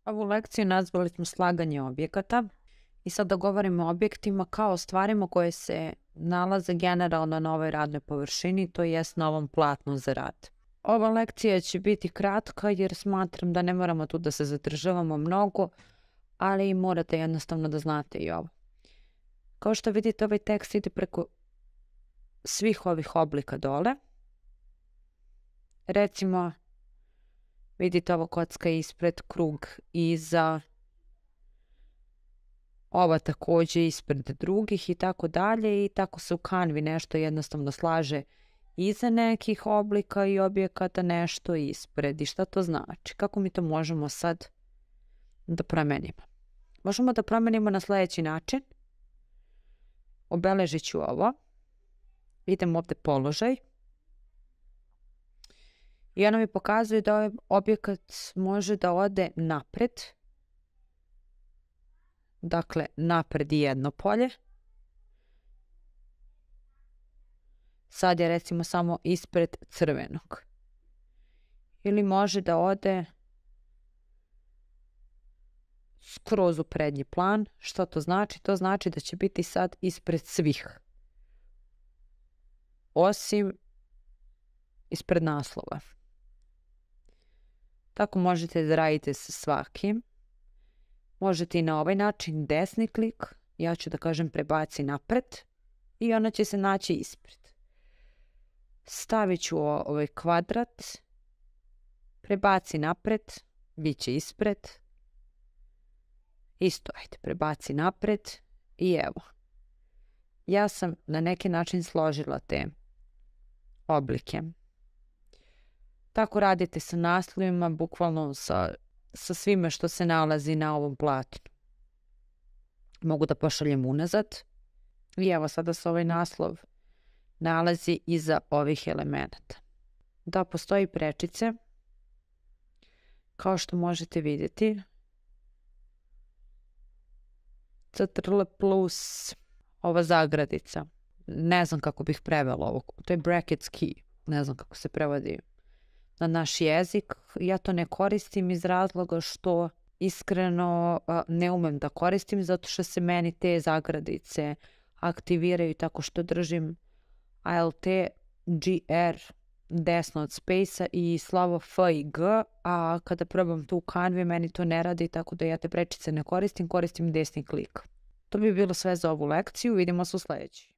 Ovu lekciju nazvali smo slaganje objekata i sad da govorimo o objektima kao stvarima koje se nalaze generalno na ovoj radnoj površini, to jest na ovom platnu za rad. Ova lekcija će biti kratka jer smatram da ne moramo tu da se zadržavamo mnogo, ali morate jednostavno da znate i ovo. Kao što vidite, ovaj tekst ide preko svih ovih oblika dole. Recimo, vidite ovo kocka ispred, krug iza, ova takođe ispred drugih i tako dalje, i tako se u Canvi nešto jednostavno slaže iza nekih oblika i objekata, nešto ispred. I šta to znači? Kako mi to možemo sad da promenimo? Možemo da promenimo na sledeći način. Obeležit ću ovo. Idem ovde položaj. I ono mi pokazuje da ovaj objekat može da ode napred. Dakle, napred i jedno polje. Sad je recimo samo ispred crvenog. Ili može da ode skroz u prednji plan. Što to znači? To znači da će biti sad ispred svih. Osim ispred naslova. Tako možete da radite sa svakim. Možete i na ovaj način, desni klik, ja ću da kažem prebaci napred i ona će se naći ispred. Stavit ću ovaj kvadrat, prebaci napred, bit će ispred. Isto, ajde, prebaci napred i evo. Ja sam na neki način složila te oblike. Tako radite sa naslovima, bukvalno sa svime što se nalazi na ovom platnu. Mogu da pošaljem unazad. I evo sada se ovaj naslov nalazi iza ovih elemenata. Da, postoji prečice. Kao što možete vidjeti. Ctrl plus ova zagradica. Ne znam kako bih prevela ovo. To je brackets key. Ne znam kako se prevodi na naš jezik. Ja to ne koristim iz razloga što iskreno ne umem da koristim, zato što se meni te zagradice aktiviraju tako što držim Alt GR desno od space-a i slavo F i G, a kada probam to u Canvi meni to ne radi, tako da ja te prečice ne koristim, koristim desni klik. To bi bilo sve za ovu lekciju, vidimo se u sledećoj.